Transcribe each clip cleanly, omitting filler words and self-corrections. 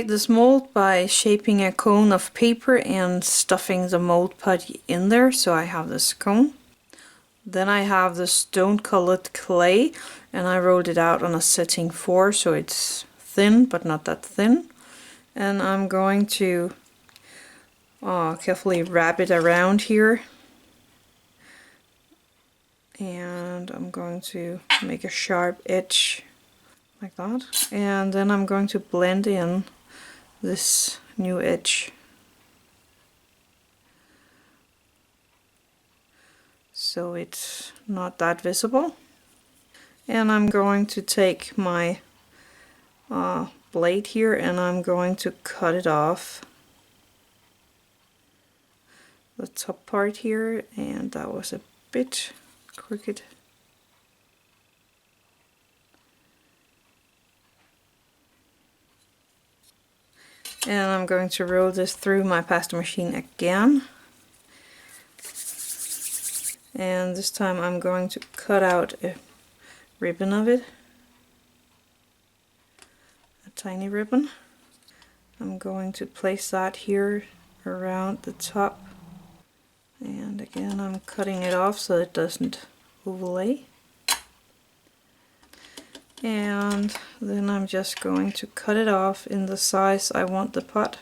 this mold by shaping a cone of paper and stuffing the mold putty in there, so I have this cone. Then I have the stone colored clay, and I rolled it out on a setting 4, so it's thin but not that thin. And I'm going to carefully wrap it around here, and I'm going to make a sharp edge like that, and then I'm going to blend in this new edge so it's not that visible. And I'm going to take my blade here and I'm going to cut it off the top part here, and that was a bit crooked. And I'm going to roll this through my pasta machine again. And this time I'm going to cut out a ribbon of it. A tiny ribbon. I'm going to place that here around the top. And again I'm cutting it off so it doesn't overlay. And then I'm just going to cut it off in the size I want the pot.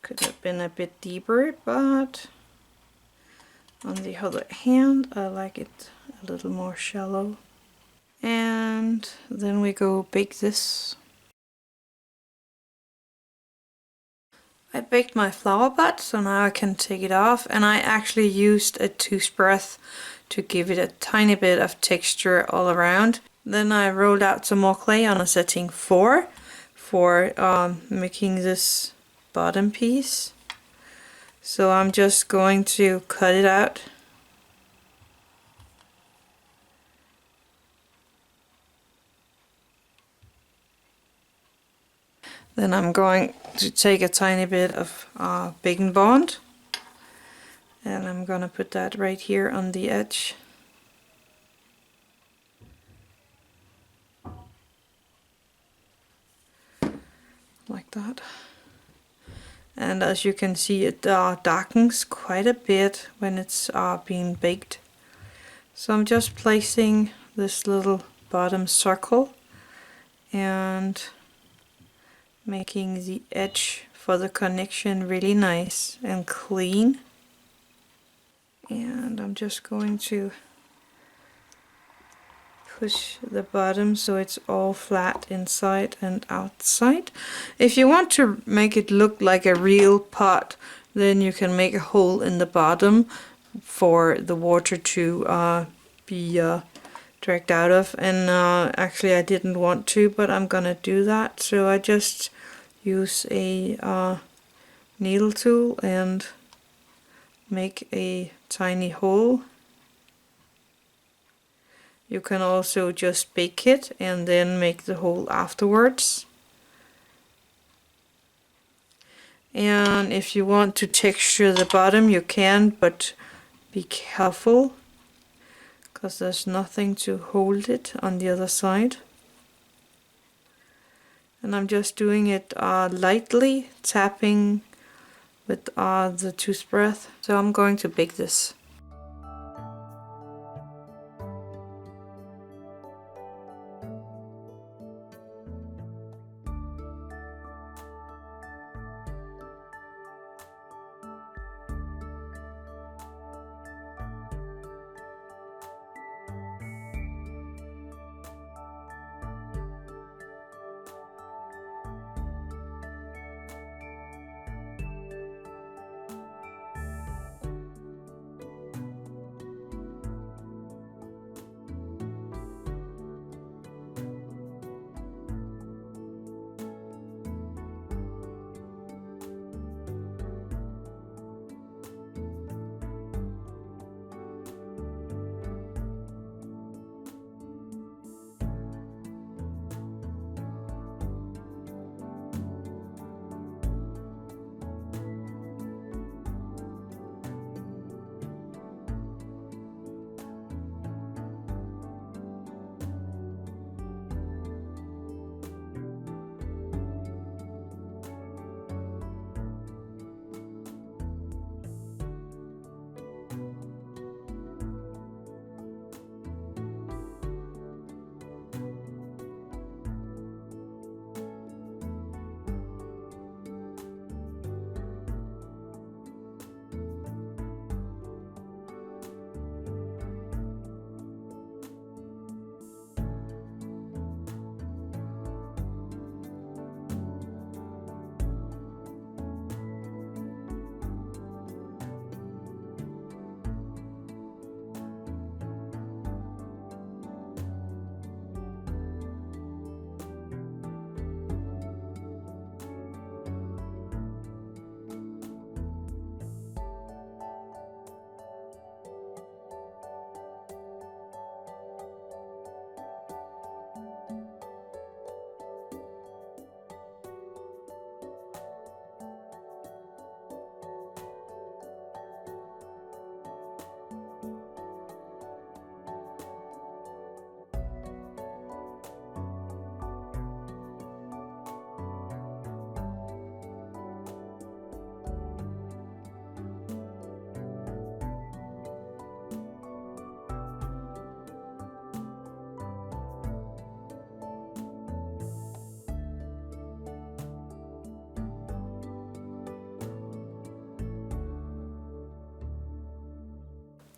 Could have been a bit deeper, but on the other hand I like it a little more shallow. And then we go bake this. I baked my flower pot, so now I can take it off, and I actually used a toothbrush to give it a tiny bit of texture all around. Then I rolled out some more clay on a setting 4 for making this bottom piece. So I'm just going to cut it out. Then I'm going to take a tiny bit of baking bond, and I'm gonna put that right here on the edge. Like that. And as you can see, it darkens quite a bit when it's being baked. So I'm just placing this little bottom circle and making the edge for the connection really nice and clean. And I'm just going to push the bottom so it's all flat inside and outside. If you want to make it look like a real pot, then you can make a hole in the bottom for the water to be dragged out of, and actually I didn't want to, but I'm gonna do that, so I just use a needle tool and make a tiny hole. You can also just bake it and then make the hole afterwards. And if you want to texture the bottom you can, but be careful because there's nothing to hold it on the other side. And I'm just doing it lightly, tapping with the toothbrush. So I'm going to bake this.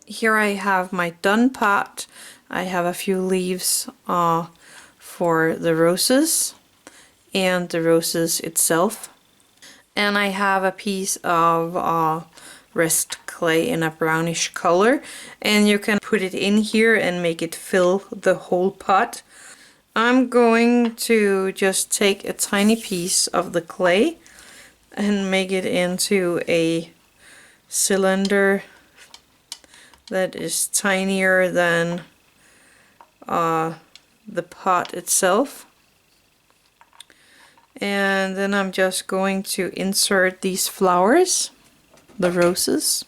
Here I have my done pot. I have a few leaves for the roses and the roses itself. And I have a piece of rest clay in a brownish color, and you can put it in here and make it fill the whole pot. I'm going to just take a tiny piece of the clay and make it into a cylinder that is tinier than the pot itself. And then I'm just going to insert these flowers, the roses.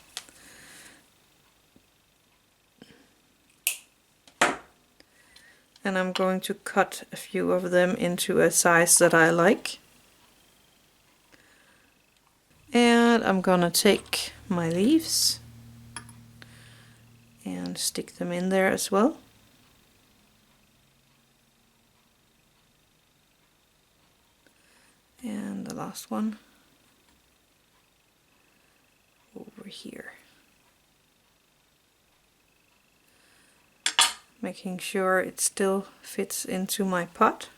And I'm going to cut a few of them into a size that I like. And I'm gonna take my leaves and stick them in there as well. And the last one over here. Making sure it still fits into my pot.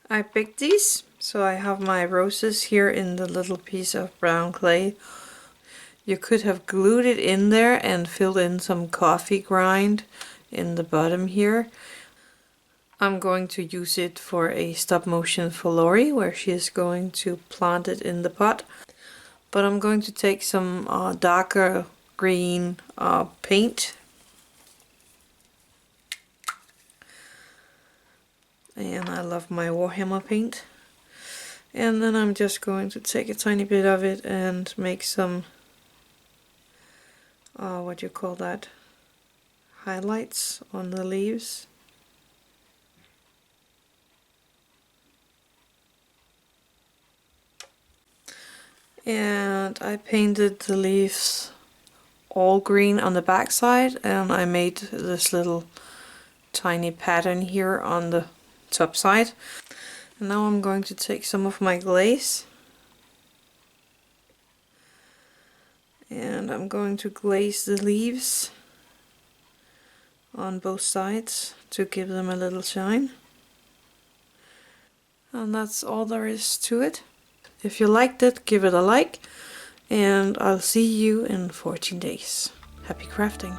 I picked these, so I have my roses here in the little piece of brown clay. You could have glued it in there and filled in some coffee grind in the bottom here. I'm going to use it for a stop motion for Lori, where she is going to plant it in the pot. But I'm going to take some darker green paint. And I love my Warhammer paint. And then I'm just going to take a tiny bit of it and make some, what do you call that, highlights on the leaves. And I painted the leaves all green on the back side, and I made this little tiny pattern here on the top side. And now I'm going to take some of my glaze, and I'm going to glaze the leaves on both sides to give them a little shine. And that's all there is to it. If you liked it, give it a like, and I'll see you in 14 days. Happy crafting!